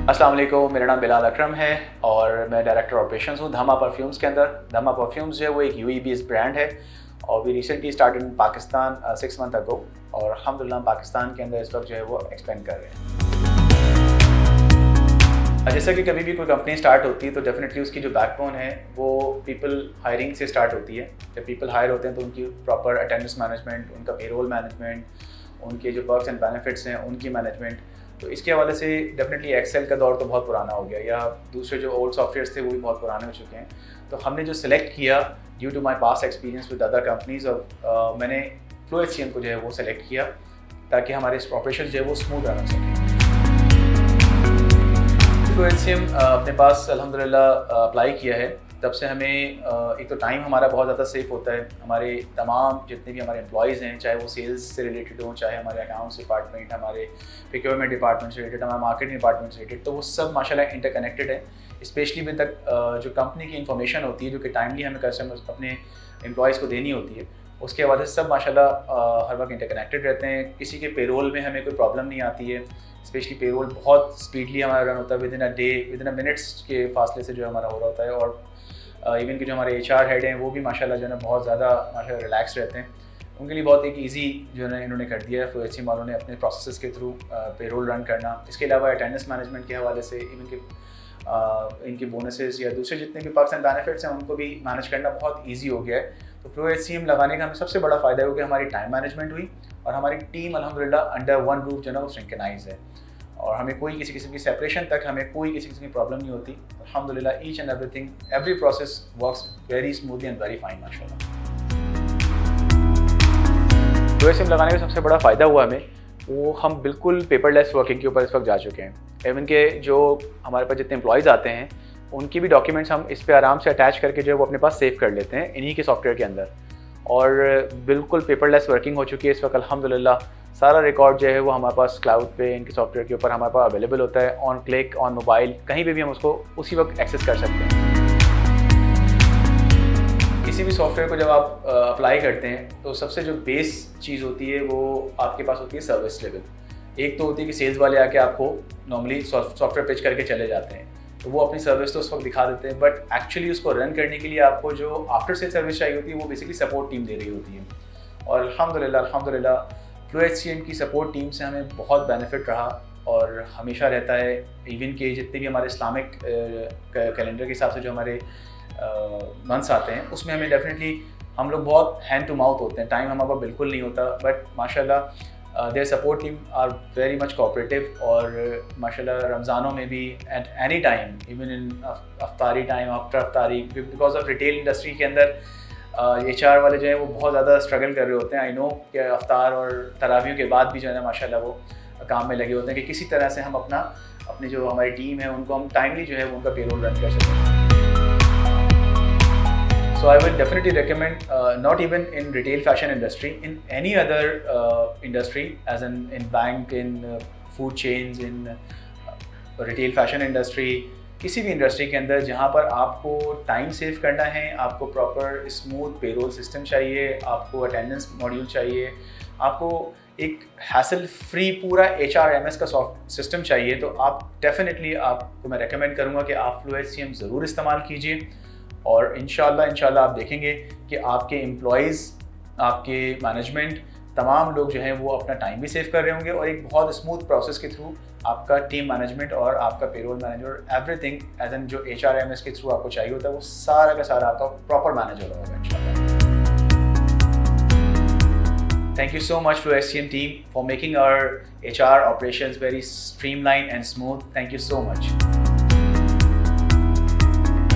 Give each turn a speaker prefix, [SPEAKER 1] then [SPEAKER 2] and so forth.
[SPEAKER 1] अस्सलाम वालेकुम, मेरा नाम बिलाल अकरम है और मैं डायरेक्टर ऑपरेशंस हूँ धमा परफ्यूम्स के अंदर। धमा परफ्यूम्स जो है वो एक यूएई बेस्ड ब्रांड है और we recently started in Pakistan 6 month ago और अल्हम्दुलिल्लाह पाकिस्तान के अंदर इस वक्त जो है वो एक्सपेंड कर रहे हैं। जैसा कि कभी भी कोई कंपनी स्टार्ट होती है तो डेफिनेटली उसकी जो बैकबोन है वो पीपल हायरिंग से स्टार्ट होती है। जब पीपल हायर होते हैं तो उनकी प्रॉपर अटेंडेंस मैनेजमेंट, उनका पेरोल मैनेजमेंट, उनके जो पर्क्स एंड बेनिफिट्स हैं उनकी मैनेजमेंट, तो इसके हवाले से डेफिनेटली एक्सेल का दौर तो बहुत पुराना हो गया या दूसरे जो ओल्ड सॉफ्टवेयर्स थे वो भी बहुत पुराने हो चुके हैं। तो हमने जो सिलेक्ट किया due to my past experience with other companies और मैंने FluHCM को जो है वो सिलेक्ट किया ताकि हमारे ऑपरेशन जो है वो स्मूथ रन सकें। FluHCM अपने पास अल्हम्दुलिल्लाह अप्लाई किया है, तब से हमें एक तो टाइम हमारा बहुत ज़्यादा सेफ होता है। हमारे तमाम जितने भी हमारे एम्प्लॉयज़ हैं, चाहे वो सेल्स से रिलेटेड हों, चाहे हमारे अकाउंट्स डिपार्टमेंट, हमारे प्रोक्योरमेंट डिपार्टमेंट से रिलेटेड, हमारे मार्केटिंग डिपार्टमेंट से रिलेटेड, तो वो सब माशाल्लाह इंटरकनेक्टेड है। स्पेशली विद तक जो कंपनी की इन्फॉर्मेशन होती है जो कि टाइमली हमें कस्टमर्स अपने एम्प्लॉयज़ को देनी होती है, उसके बाद सब माशाल्लाह हर वक्त इंटरकनेक्टेड रहते हैं। किसी के पेरोल में हमें कोई प्रॉब्लम नहीं आती है। स्पेशली पेरोल बहुत स्पीडली हमारा रन होता है, with in a day, with in a minutes के फासले से जो हमारा हो रहा होता है। और इवन के जो हमारे HR हेड हैं वो भी माशाल्लाह जो है ना बहुत ज़्यादा माशाल्लाह रिलैक्स रहते हैं। उनके लिए बहुत एक ईजी जो है इन्होंने कर दिया है FluHCM वालों ने अपने प्रोसेसेस के थ्रू पेरोल रन करना। इसके अलावा अटेंडेंस मैनेजमेंट के हवाले से इवन के इनके बोनसेस या दूसरे जितने भी पर्क्स एंड बेनिफिट्स हैं उनको भी मैनेज करना बहुत ईजी हो गया है। तो FluHCM लगाने का हमें सबसे बड़ा फ़ायदा है कि हमारी टाइम मैनेजमेंट हुई और हमारी टीम अल्हम्दुलिल्लाह अंडर वन रूफ जो है ना वो सिंक्रनाइज है और हमें कोई किसी किस्म की सेपरेशन तक हमें कोई किसी किस्म की प्रॉब्लम नहीं होती। अल्हम्दुलिल्लाह each and everything, every process works very smoothly and very fine माशाल्लाह। FluHCM लगाने का सबसे बड़ा फ़ायदा हुआ हमें वो हम बिल्कुल पेपरलेस वर्किंग के ऊपर इस वक्त जा चुके हैं। इवन के जो हमारे पास जितने एम्प्लॉयज़ आते हैं उनकी भी डॉक्यूमेंट्स हम इस पर आराम से अटैच करके जो है वो अपने पास सेव कर लेते हैं इन्हीं के सॉफ्टवेयर के अंदर और बिल्कुल पेपरलेस वर्किंग हो चुकी है इस वक्त अल्हम्दुलिल्लाह। सारा रिकॉर्ड जो है वो हमारे पास क्लाउड पे इनके सॉफ्टवेयर के ऊपर हमारे पास अवेलेबल होता है, ऑन क्लिक, ऑन मोबाइल, कहीं पे भी हम उसको उसी वक्त एक्सेस कर सकते हैं। किसी भी सॉफ्टवेयर को जब आप अप्लाई करते हैं तो सबसे जो बेस चीज़ होती है वो आपके पास होती है सर्विस लेवल। एक तो होती है कि सेल्स वाले आके आपको नॉर्मली सॉफ्टवेयर पिच करके चले जाते हैं तो वो अपनी सर्विस तो उस वक्त दिखा देते हैं, बट एक्चुअली उसको रन करने के लिए आपको जो आफ्टर सेल सर्विस चाहिए होती है वो बेसिकली सपोर्ट टीम दे रही होती है। और अल्हम्दुलिल्लाह FluHCM की सपोर्ट टीम से हमें बहुत बेनिफिट रहा और हमेशा रहता है। इवन के जितने भी हमारे इस्लामिक कैलेंडर के हिसाब से जो हमारे मंथ्स आते हैं उसमें हमें डेफिनेटली हम लोग बहुत हैंड टू माउथ होते हैं, टाइम हमारे पास बिल्कुल नहीं होता, बट माशाल्लाह there support team are very much cooperative और माशाल्लाह रमज़ानों में भी at any time, even in अफ्तारी टाइम, आफ्टर अफ्तारी, बिकॉज ऑफ रिटेल इंडस्ट्री के अंदर HR वाले जो है वो बहुत ज़्यादा स्ट्रगल कर रहे होते हैं। आई नो कि अफ्तार और तरावियों के बाद भी जो है ना माशाल्लाह वो काम में लगे होते हैं कि किसी तरह से हम अपनी जो हमारी टीम है उनको हम टाइमली जो है वो उनका पेरोल रन कर सकें। So I would definitely recommend not even in retail fashion industry, in any other industry, as in bank, in food chains, in retail fashion industry, किसी भी इंडस्ट्री के अंदर जहाँ पर आपको टाइम सेव करना है, आपको प्रॉपर स्मूथ पेरोल सिस्टम चाहिए, आपको अटेंडेंस मॉड्यूल चाहिए, आपको एक हैसल फ्री पूरा HRMS का सॉफ्ट सिस्टम चाहिए, तो आप डेफिनेटली आपको मैं रेकमेंड करूँगा कि आप FluHCM ज़रूर इस्तेमाल कीजिए और इंशाल्लाह आप देखेंगे कि आपके एम्प्लॉयज़, आपके मैनेजमेंट, तमाम लोग जो हैं वो अपना टाइम भी सेव कर रहे होंगे और एक बहुत स्मूथ प्रोसेस के थ्रू आपका टीम मैनेजमेंट और आपका payroll manager everything as an जो HRMS के थ्रू आपको चाहिए होता है वो सारा का सारा आपका प्रॉपर मैनेज हो रहा होगा इंशाल्लाह। Thank you so much FluHCM team for making our HR operations very streamlined and smooth. Thank you so much.